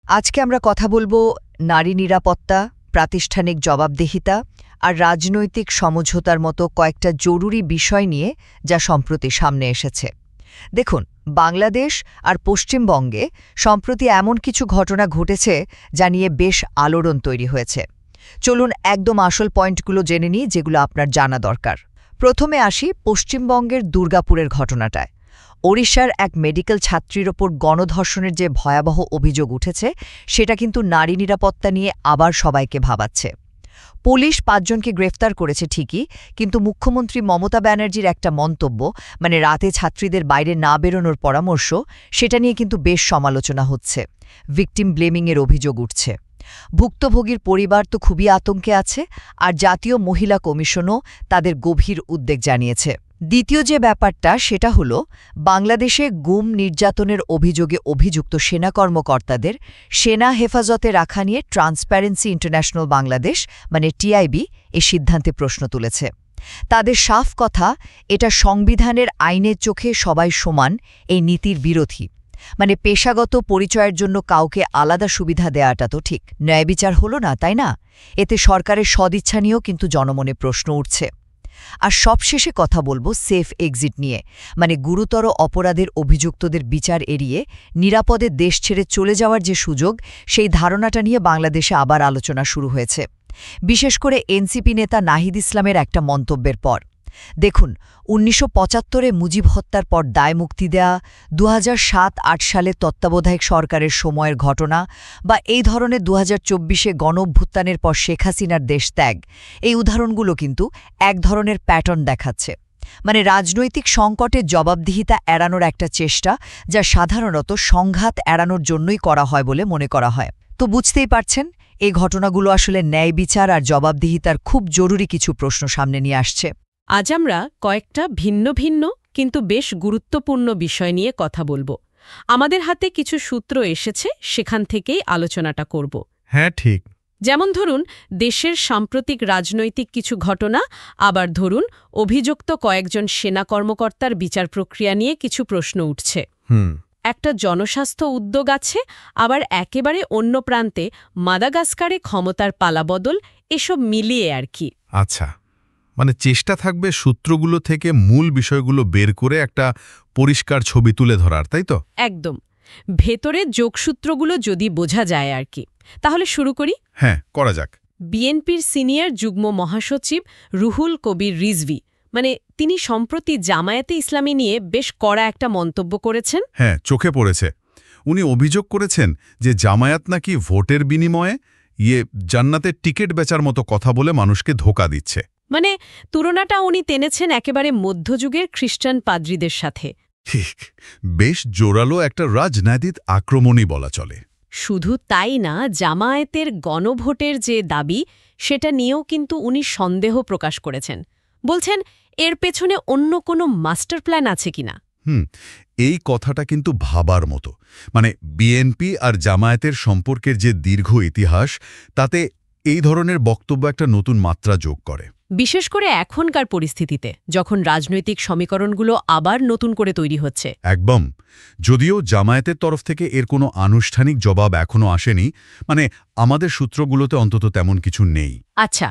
আজকে আমরা কথা বলবো নারী নিরাপত্তা, প্রাতিষ্ঠানিক জবাবদিহিতা আর রাজনৈতিক সমঝোতার মতো কয়েকটা জরুরি বিষয় নিয়ে যা সম্প্রতি সামনে এসেছে। দেখুন, বাংলাদেশ আর পশ্চিমবঙ্গে সম্প্রতি এমন কিছু ঘটনা ঘটেছে যা নিয়ে বেশ আলোড়ন তৈরি হয়েছে। চলুন একদম আসল পয়েন্টগুলো জেনে নিই, যেগুলো আপনার জানা দরকার। প্রথমে আসি পশ্চিমবঙ্গের দুর্গাপুরের ঘটনাটায়। ওড়িশার এক মেডিকেল ছাত্রীর ওপর গণধর্ষণের যে ভয়াবহ অভিযোগ উঠেছে, সেটা কিন্তু নারী নিরাপত্তা নিয়ে আবার সবাইকে ভাবাচ্ছে। পুলিশ ৫ জনকে গ্রেফতার করেছে ঠিকই, কিন্তু মুখ্যমন্ত্রী মমতা ব্যানার্জির একটা মন্তব্য, মানে রাতে ছাত্রীদের বাইরে না বেরোনোর পরামর্শ, সেটা নিয়ে কিন্তু বেশ সমালোচনা হচ্ছে। ভিকটিম ব্লেমিংয়ের অভিযোগ উঠছে। ভুক্তভোগীর পরিবার তো খুবই আতঙ্কে আছে, আর জাতীয় মহিলা কমিশনও তাদের গভীর উদ্বেগ জানিয়েছে। দ্বিতীয় যে ব্যাপারটা, সেটা হলো বাংলাদেশে গুম নির্যাতনের অভিযোগে অভিযুক্ত সেনা কর্মকর্তাদের সেনা হেফাজতে রাখা নিয়ে ট্রান্সপারেন্সি ইন্টারন্যাশনাল বাংলাদেশ, মানে টিআইবি, এ সিদ্ধান্তে প্রশ্ন তুলেছে। তাদের সাফ কথা, এটা সংবিধানের আইনের চোখে সবাই সমান এই নীতির বিরোধী। মানে পেশাগত পরিচয়ের জন্য কাউকে আলাদা সুবিধা দেওয়াটা তো ঠিক ন্যায়বিচার হলো না, তাই না? এতে সরকারের সদিচ্ছা নিয়েও কিন্তু জনমনে প্রশ্ন উঠছে। আর সবশেষে কথা বলবো সেফ এক্সিট নিয়ে, মানে গুরুতর অপরাধের অভিযুক্তদের বিচার এড়িয়ে নিরাপদে দেশ ছেড়ে চলে যাওয়ার যে সুযোগ, সেই ধারণাটা নিয়ে বাংলাদেশে আবার আলোচনা শুরু হয়েছে, বিশেষ করে এনসিপি নেতা নাহিদ ইসলামের একটা মন্তব্যের পর। দেখুন, ১৯৭৫-এ মুজিব হত্যার পর দায় মুক্তি দেয়া, ২০০৭-৮ সালে তত্ত্বাবধায়ক সরকারের সময়ের ঘটনা, বা এই ধরনের ২০২৪-এ গণঅভ্যুত্থানের পর শেখ হাসিনার দেশত্যাগ, এই উদাহরণগুলো কিন্তু এক ধরনের প্যাটার্ন দেখাচ্ছে। মানে রাজনৈতিক সংকটের জবাবদিহিতা এড়ানোর একটা চেষ্টা, যা সাধারণত সংঘাত এড়ানোর জন্যই করা হয় বলে মনে করা হয়। তো বুঝতেই পারছেন, এই ঘটনাগুলো আসলে ন্যায় বিচার আর জবাবদিহিতার খুব জরুরি কিছু প্রশ্ন সামনে নিয়ে আসছে। আজ আমরা কয়েকটা ভিন্ন ভিন্ন কিন্তু বেশ গুরুত্বপূর্ণ বিষয় নিয়ে কথা বলবো। আমাদের হাতে কিছু সূত্র এসেছে, সেখান থেকেই আলোচনাটা করব। হ্যাঁ, ঠিক। যেমন ধরুন, দেশের সাম্প্রতিক রাজনৈতিক কিছু ঘটনা, আবার ধরুন অভিযুক্ত কয়েকজন সেনা কর্মকর্তার বিচার প্রক্রিয়া নিয়ে কিছু প্রশ্ন উঠছে। একটা জনস্বাস্থ্য উদ্যোগ আছে, আবার একেবারে অন্য প্রান্তে মাদাগাস্কারে ক্ষমতার পালাবদল, এসব মিলিয়ে আর কি। আচ্ছা, মানে চেষ্টা থাকবে সূত্রগুলো থেকে মূল বিষয়গুলো বের করে একটা পরিষ্কার ছবি তুলে ধরার, তাই তো? একদম। ভেতরের যোগসূত্রগুলো যদি বোঝা যায় আর কি। তাহলে শুরু করি। হ্যাঁ, করা যাক। বিএনপির সিনিয়র যুগ্ম মহাসচিব রুহুল কবির রিজভী, মানে তিনি সম্প্রতি জামায়াতে ইসলামী নিয়ে বেশ কড়া একটা মন্তব্য করেছেন। হ্যাঁ, চোখে পড়েছে। উনি অভিযোগ করেছেন যে জামায়াত নাকি ভোটের বিনিময়ে জান্নাতের টিকিট বেচার মতো কথা বলে মানুষকে ধোঁকা দিচ্ছে। মানে তুলনাটা উনি টেনেছেন একেবারে মধ্যযুগের খ্রিস্টান পাদ্রীদের সাথে। ঠিক, বেশ জোরালো একটা রাজনৈতিক আক্রমণই বলা চলে। শুধু তাই না, জামায়াতের গণভোটের যে দাবি, সেটা নিয়েও কিন্তু উনি সন্দেহ প্রকাশ করেছেন। বলছেন এর পেছনে অন্য কোনো মাস্টার প্ল্যান আছে কিনা। এই কথাটা কিন্তু ভাবার মতো। মানে বিএনপি আর জামায়াতের সম্পর্কের যে দীর্ঘ ইতিহাস, তাতে এই ধরনের বক্তব্য একটা নতুন মাত্রা যোগ করে। বিশেষ করে এখনকার পরিস্থিতিতে, যখন রাজনৈতিক সমীকরণগুলো আবার নতুন করে তৈরি হচ্ছে। একদম। যদিও জামায়াতের তরফ থেকে এর কোনো আনুষ্ঠানিক জবাব এখনও আসেনি, মানে আমাদের সূত্রগুলোতে অন্তত তেমন কিছু নেই। আচ্ছা,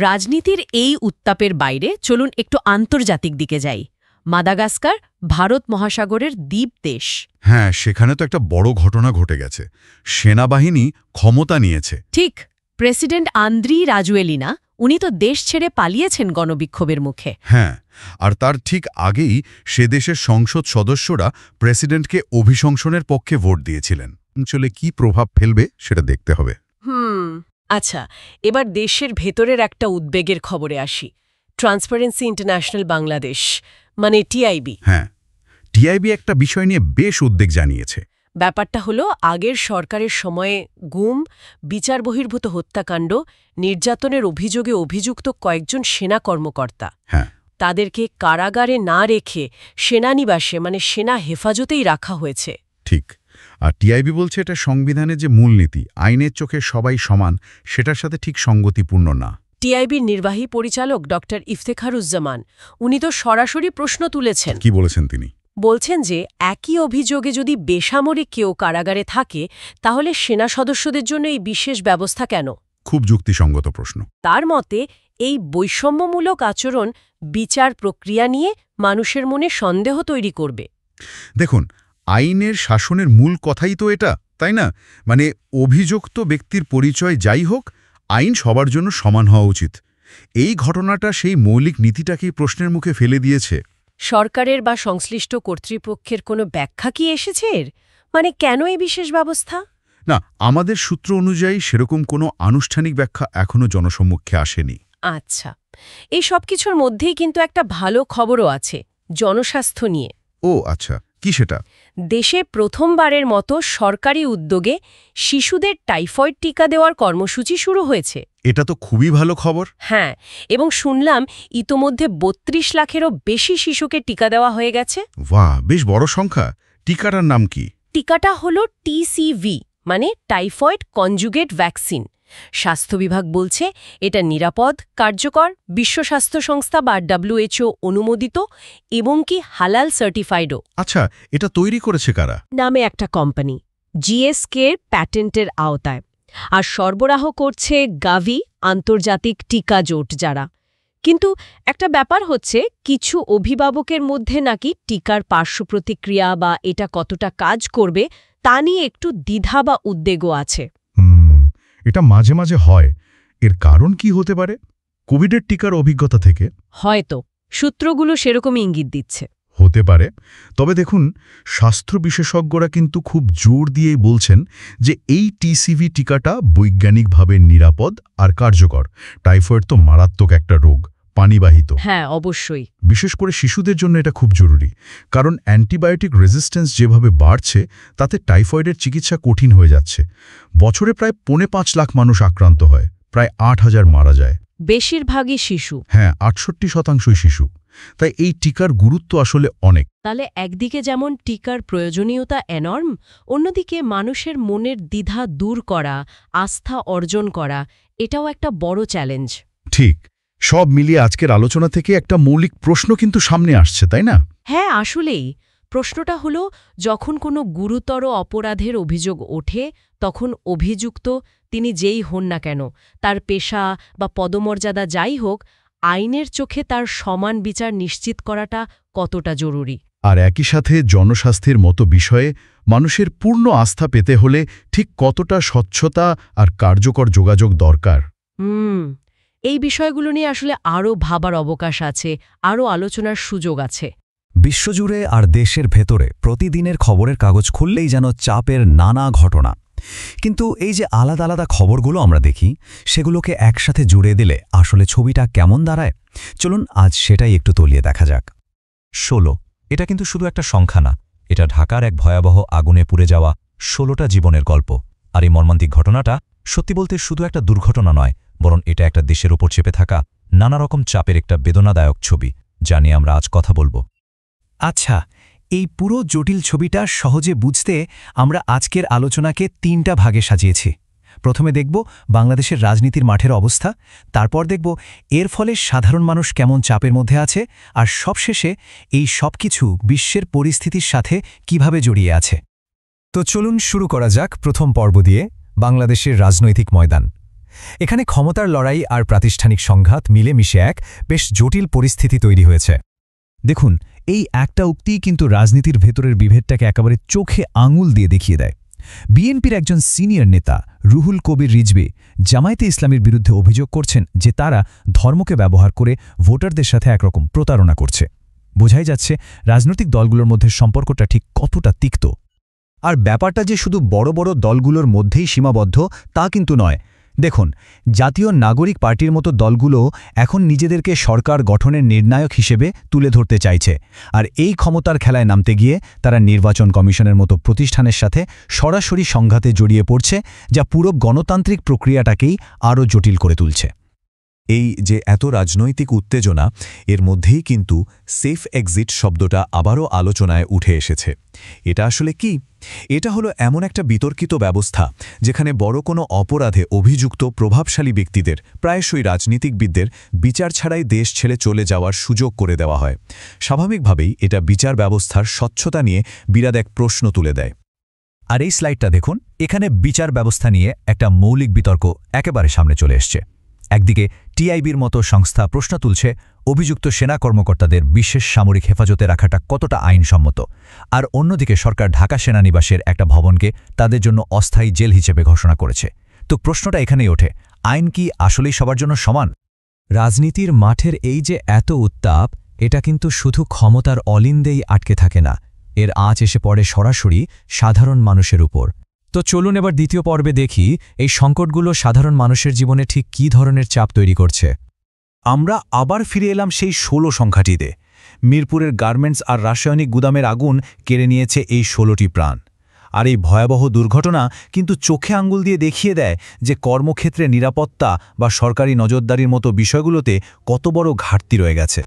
রাজনীতির এই উত্তাপের বাইরে চলুন একটু আন্তর্জাতিক দিকে যাই। মাদাগাস্কার ভারত মহাসাগরের দ্বীপ দেশ। হ্যাঁ, সেখানে তো একটা বড় ঘটনা ঘটে গেছে। সেনাবাহিনী ক্ষমতা নিয়েছে। ঠিক, প্রেসিডেন্ট আন্দ্রি রাজুয়েলিনা, উনি তো দেশ ছেড়ে পালিয়েছেন গণবিক্ষোভের মুখে। হ্যাঁ, আর তার ঠিক আগেই সে দেশের সংসদ সদস্যরা প্রেসিডেন্টকে অভিশংসনের পক্ষে ভোট দিয়েছিলেন। অঞ্চলে কি প্রভাব ফেলবে সেটা দেখতে হবে। আচ্ছা, এবার দেশের ভেতরের একটা উদ্বেগের খবরে আসি। ট্রান্সপারেন্সি ইন্টারন্যাশনাল বাংলাদেশ, মানে টিআইবি। হ্যাঁ, টিআইবি একটা বিষয় নিয়ে বেশ উদ্বেগ জানিয়েছে। ব্যাপারটা হলো, আগের সরকারের সময়ে গুম, বিচার বহির্ভূত হত্যাকাণ্ড, নির্যাতনের অভিযোগে অভিযুক্ত কয়েকজন সেনা কর্মকর্তা, হ্যাঁ, তাদেরকে কারাগারে না রেখে সেনানিবাসে, মানে সেনা হেফাজতেই রাখা হয়েছে। ঠিক। আর টিআইবি বলছে এটা সংবিধানের যে মূলনীতি, আইনের চোখে সবাই সমান, সেটার সাথে ঠিক সঙ্গতিপূর্ণ না। টিআইবির নির্বাহী পরিচালক ড. ইফতেখারুজ্জামান, উনি তো সরাসরি প্রশ্ন তুলেছেন। কি বলেছেন তিনি? বলছেন যে একই অভিযোগে যদি বেসামরিক কেউ কারাগারে থাকে তাহলে সেনা সদস্যদের জন্য এই বিশেষ ব্যবস্থা কেন? খুব যুক্তিসঙ্গত প্রশ্ন। তার মতে এই বৈষম্যমূলক আচরণ বিচার প্রক্রিয়া নিয়ে মানুষের মনে সন্দেহ তৈরি করবে। দেখুন, আইনের শাসনের মূল কথাই তো এটা, তাই না? মানে অভিযুক্ত ব্যক্তির পরিচয় যাই হোক, আইন সবার জন্য সমান হওয়া উচিত। এই ঘটনাটা সেই মৌলিক নীতিটাকেই প্রশ্নের মুখে ফেলে দিয়েছে। সরকারের বা সংশ্লিষ্ট কর্তৃপক্ষের কোনো ব্যাখ্যা কি এসেছে এর? মানে কেন এই বিশেষ ব্যবস্থা? না, আমাদের সূত্র অনুযায়ী সেরকম কোনো আনুষ্ঠানিক ব্যাখ্যা এখনও জনসম্মুখে আসেনি। আচ্ছা, এই সব কিছুর মধ্যেই কিন্তু একটা ভালো খবরও আছে জনস্বাস্থ্য নিয়ে। ও আচ্ছা, কি সেটা? দেশে প্রথমবারের মতো সরকারি উদ্যোগে শিশুদের টাইফয়েড টিকা দেওয়ার কর্মসূচি শুরু হয়েছে। এটা তো খুবই ভালো খবর। হ্যাঁ, এবং শুনলাম ইতোমধ্যে ৩২ লাখেরও বেশি শিশুকে টিকা দেওয়া হয়ে গেছে। বাহ, বেশ বড় সংখ্যা। টিকাটার নাম কি? টিকাটা হলো TCV, মানে টাইফয়েড কনজুগেট ভ্যাকসিন। স্বাস্থ্য বিভাগ বলছে এটা নিরাপদ, কার্যকর, বিশ্ব স্বাস্থ্য সংস্থা বা WHO অনুমোদিত এবং কি হালাল সার্টিফাইডও। আচ্ছা, এটা তৈরি করেছে কারা? নামে একটা কোম্পানি, GSK এর প্যাটেন্টের আওতায়। আর সরবরাহ করছে গাভি আন্তর্জাতিক টিকা জোট যারা। কিন্তু একটা ব্যাপার হচ্ছে, কিছু অভিভাবকের মধ্যে নাকি টিকার পার্শ্বপ্রতিক্রিয়া বা এটা কতটা কাজ করবে তা নিয়ে একটু দ্বিধা বা উদ্বেগও আছে। এটা মাঝে মাঝে হয়। এর কারণ কি হতে পারে? কোভিডের টিকার অভিজ্ঞতা থেকে হয়তো সূত্রগুলো সেরকমই ইঙ্গিত দিচ্ছে। হতে পারে। তবে দেখুন, স্বাস্থ্য বিশেষজ্ঞরা কিন্তু খুব জোর দিয়েই বলছেন যে এই টিসিভি টিকাটা বৈজ্ঞানিকভাবে নিরাপদ আর কার্যকর। টাইফয়েড তো মারাত্মক একটা রোগ, পানিবাহিত। হ্যাঁ, অবশ্যই। বিশেষ করে শিশুদের জন্য এটা খুব জরুরি, কারণ অ্যান্টিবায়োটিক রেজিস্ট্যান্স যেভাবে বাড়ছে তাতে টাইফয়েডের চিকিৎসা কঠিন হয়ে যাচ্ছে। বছরে প্রায় ৫.৫ লাখ মানুষ আক্রান্ত হয়, প্রায় ৮,০০০ মারা যায়। বেশিরভাগই শিশু। হ্যাঁ, ৬৮% শিশু। তাই এই টিকার গুরুত্ব আসলে অনেক। তাহলে একদিকে যেমন টিকার প্রয়োজনীয়তা এনর্ম, অন্যদিকে মানুষের মনের দ্বিধা দূর করা, আস্থা অর্জন করা, এটাও একটা বড় চ্যালেঞ্জ। ঠিক। সব মিলিয়ে আজকের আলোচনা থেকে একটা মৌলিক প্রশ্ন কিন্তু সামনে আসছে, তাই না? হ্যাঁ, আসলেই। প্রশ্নটা হলো, যখন কোনো গুরুতর অপরাধের অভিযোগ ওঠে তখন অভিযুক্ত, তিনি যেই হন না কেন, তার পেশা বা পদমর্যাদা যাই হোক, আইনের চোখে তার সমান বিচার নিশ্চিত করাটা কতটা জরুরি। আর একই সাথে জনস্বাস্থ্যের মতো বিষয়ে মানুষের পূর্ণ আস্থা পেতে হলে ঠিক কতটা স্বচ্ছতা আর কার্যকর যোগাযোগ দরকার। এই বিষয়গুলো নিয়ে আসলে আরও ভাবার অবকাশ আছে, আরও আলোচনার সুযোগ আছে। বিশ্বজুড়ে আর দেশের ভেতরে প্রতিদিনের খবরের কাগজ খুললেই যেন চাপের নানা ঘটনা। কিন্তু এই যে আলাদা আলাদা খবরগুলো আমরা দেখি, সেগুলোকে একসাথে জুড়ে দিলে আসলে ছবিটা কেমন দাঁড়ায়? চলুন আজ সেটাই একটু তলিয়ে দেখা যাক। 16, এটা কিন্তু শুধু একটা সংখ্যা না, এটা ঢাকার এক ভয়াবহ আগুনে পুড়ে যাওয়া 16টা জীবনের গল্প। আর এই মর্মান্তিক ঘটনাটা সত্যি বলতে শুধু একটা দুর্ঘটনা নয়, বরং এটা একটা দেশের ওপর চেপে থাকা নানা রকম চাপের একটা বেদনাদায়ক ছবি, যা নিয়ে আমরা আজ কথা বলবো। আচ্ছা, এই পুরো জটিল ছবিটা সহজে বুঝতে আমরা আজকের আলোচনাকে 3টা ভাগে সাজিয়েছি। প্রথমে দেখব বাংলাদেশের রাজনীতির মাঠের অবস্থা, তারপর দেখব এর ফলে সাধারণ মানুষ কেমন চাপের মধ্যে আছে, আর সবশেষে এই সবকিছু বিশ্বের পরিস্থিতির সাথে কিভাবে জড়িয়ে আছে। তো চলুন শুরু করা যাক প্রথম পর্ব দিয়ে, বাংলাদেশের রাজনৈতিক ময়দান। এখানে ক্ষমতার লড়াই আর প্রাতিষ্ঠানিক সংঘাত মিলেমিশে এক বেশ জটিল পরিস্থিতি তৈরি হয়েছে। দেখুন, এই একটা উক্তিই কিন্তু রাজনীতির ভেতরের বিভেদটাকে একেবারে চোখে আঙুল দিয়ে দেখিয়ে দেয়। বিএনপির একজন সিনিয়র নেতা রুহুল কবির রিজভী জামায়াতে ইসলামীর বিরুদ্ধে অভিযোগ করছেন যে তারা ধর্মকে ব্যবহার করে ভোটারদের সাথে একরকম প্রতারণা করছে। বোঝাই যাচ্ছে রাজনৈতিক দলগুলোর মধ্যে সম্পর্কটা ঠিক কতটা তিক্ত। আর ব্যাপারটা যে শুধু বড় বড় দলগুলোর মধ্যেই সীমাবদ্ধ তা কিন্তু নয়। দেখুন, জাতীয় নাগরিক পার্টির মতো দলগুলো এখন নিজেদেরকে সরকার গঠনের নির্ণায়ক হিসেবে তুলে ধরতে চাইছে, আর এই ক্ষমতার খেলায় নামতে গিয়ে তারা নির্বাচন কমিশনের মতো প্রতিষ্ঠানের সাথে সরাসরি সংঘাতে জড়িয়ে পড়ছে, যা পুরো গণতান্ত্রিক প্রক্রিয়াটাকেই আরও জটিল করে তুলছে। এই যে এত রাজনৈতিক উত্তেজনা, এর মধ্যেই কিন্তু সেফ এক্সিট শব্দটা আবারও আলোচনায় উঠে এসেছে। এটা আসলে কি? এটা হলো এমন একটা বিতর্কিত ব্যবস্থা যেখানে বড় কোনো অপরাধে অভিযুক্ত প্রভাবশালী ব্যক্তিদের, প্রায়শই রাজনীতিকবিদদের, বিচার ছাড়াই দেশ ছেড়ে চলে যাওয়ার সুযোগ করে দেওয়া হয়। স্বাভাবিকভাবেই এটা বিচার ব্যবস্থার স্বচ্ছতা নিয়ে বিরাট এক প্রশ্ন তুলে দেয়। আর এই স্লাইডটা দেখুন, এখানে বিচার ব্যবস্থা নিয়ে একটা মৌলিক বিতর্ক একেবারে সামনে চলে এসছে। একদিকে টিআইবির মতো সংস্থা প্রশ্ন তুলছে অভিযুক্ত সেনা কর্মকর্তাদের বিশেষ সামরিক হেফাজতে রাখাটা কতটা আইনসম্মত, আর অন্যদিকে সরকার ঢাকা সেনানিবাসের একটা ভবনকে তাদের জন্য অস্থায়ী জেল হিসেবে ঘোষণা করেছে। তো প্রশ্নটা এখানেই ওঠে, আইন কি আসলেই সবার জন্য সমান? রাজনীতির মাঠের এই যে এত উত্তাপ, এটা কিন্তু শুধু ক্ষমতার অলিন্দেই আটকে থাকে না, এর আঁচ এসে পড়ে সরাসরি সাধারণ মানুষের উপর। তো চলুন এবার দ্বিতীয় পর্বে দেখি এই সংকটগুলো সাধারণ মানুষের জীবনে ঠিক কী ধরনের চাপ তৈরি করছে। আমরা আবার ফিরে এলাম সেই 16 সংখ্যাটিতে। মিরপুরের গার্মেন্টস আর রাসায়নিক গুদামের আগুন কেড়ে নিয়েছে এই 16টি প্রাণ। আর এই ভয়াবহ দুর্ঘটনা কিন্তু চোখে আঙ্গুল দিয়ে দেখিয়ে দেয় যে কর্মক্ষেত্রে নিরাপত্তা বা সরকারি নজরদারির মতো বিষয়গুলোতে কত বড় ঘাটতি রয়ে গেছে।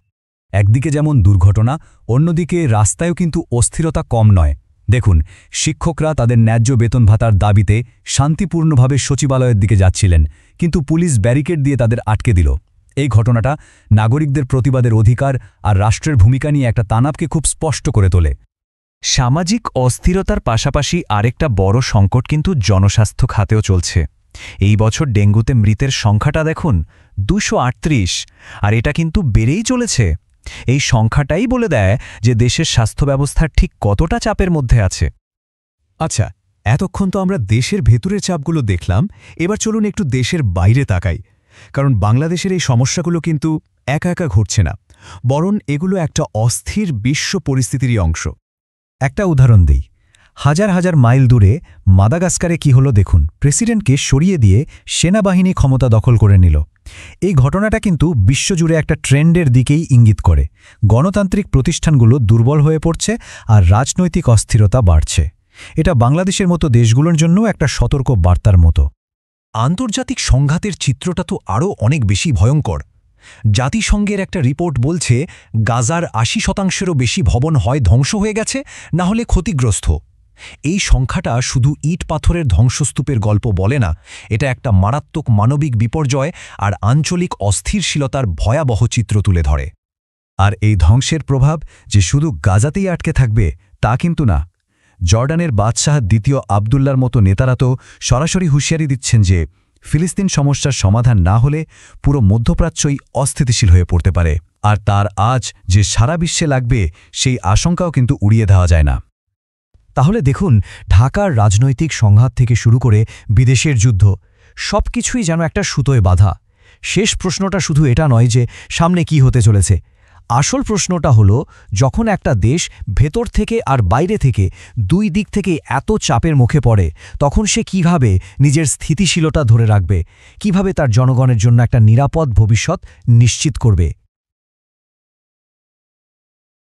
একদিকে যেমন দুর্ঘটনা, অন্যদিকে রাস্তায়ও কিন্তু অস্থিরতা কম নয়। দেখুন, শিক্ষকরা তাদের ন্যায্য বেতন ভাতার দাবিতে শান্তিপূর্ণভাবে সচিবালয়ের দিকে যাচ্ছিলেন, কিন্তু পুলিশ ব্যারিকেড দিয়ে তাদের আটকে দিল। এই ঘটনাটা নাগরিকদের প্রতিবাদের অধিকার আর রাষ্ট্রের ভূমিকা নিয়ে একটা তানাবকে খুব স্পষ্ট করে তোলে। সামাজিক অস্থিরতার পাশাপাশি আরেকটা বড় সংকট কিন্তু জনস্বাস্থ্য খাতেও চলছে। এই বছর ডেঙ্গুতে মৃতের সংখ্যাটা দেখুন, 238, আর এটা কিন্তু বেড়েই চলেছে। এই সংখ্যাটাই বলে দেয় যে দেশের স্বাস্থ্য ব্যবস্থা ঠিক কতটা চাপের মধ্যে আছে। আচ্ছা, এতক্ষণ তো আমরা দেশের ভেতরের চাপগুলো দেখলাম, এবার চলুন একটু দেশের বাইরে তাকাই। কারণ বাংলাদেশের এই সমস্যাগুলো কিন্তু একা একা ঘটছে না, বরং এগুলো একটা অস্থির বিশ্ব পরিস্থিতিরই অংশ। একটা উদাহরণ দিই, হাজার হাজার মাইল দূরে মাদাগাস্কারে কি হলো দেখুন। প্রেসিডেন্টকে সরিয়ে দিয়ে সেনাবাহিনী ক্ষমতা দখল করে নিল। এই ঘটনাটা কিন্তু বিশ্বজুড়ে একটা ট্রেন্ডের দিকেই ইঙ্গিত করে। গণতান্ত্রিক প্রতিষ্ঠানগুলো দুর্বল হয়ে পড়ছে আর রাজনৈতিক অস্থিরতা বাড়ছে। এটা বাংলাদেশের মতো দেশগুলোর জন্য একটা সতর্ক বার্তার মতো। আন্তর্জাতিক সংঘাতের চিত্রটা তো আরও অনেক বেশি ভয়ঙ্কর। জাতিসংঘের একটা রিপোর্ট বলছে গাজার 80%-এরও বেশি ভবন হয় ধ্বংস হয়ে গেছে, না হলে ক্ষতিগ্রস্ত। এই সংখ্যাটা শুধু ইট পাথরের ধ্বংসস্তূপের গল্প বলে না, এটা একটা মারাত্মক মানবিক বিপর্যয় আর আঞ্চলিক অস্থিরশীলতার ভয়াবহ চিত্র তুলে ধরে। আর এই ধ্বংসের প্রভাব যে শুধু গাজাতেই আটকে থাকবে তা কিন্তু না। জর্ডানের বাদশাহ দ্বিতীয় আবদুল্লার মতো নেতারা তো সরাসরি হুঁশিয়ারি দিচ্ছেন যে ফিলিস্তিন সমস্যার সমাধান না হলে পুরো মধ্যপ্রাচ্যই অস্থিতিশীল হয়ে পড়তে পারে। আর তার আজ যে সারা বিশ্বে লাগবে সেই আশঙ্কাও কিন্তু উড়িয়ে দেওয়া যায় না। তাহলে দেখুন, ঢাকার রাজনৈতিক সংঘাত থেকে শুরু করে বিদেশের যুদ্ধ, সবকিছুই যেন একটা সুতোয় বাঁধা। শেষ প্রশ্নটা শুধু এটা নয় যে সামনে কি হতে চলেছে। আসল প্রশ্নটা হলো, যখন একটা দেশ ভেতর থেকে আর বাইরে থেকে দুই দিক থেকে এত চাপের মুখে পড়ে, তখন সে কিভাবে নিজের স্থিতিশীলতা ধরে রাখবে, কিভাবে তার জনগণের জন্য একটা নিরাপদ ভবিষ্যৎ নিশ্চিত করবে।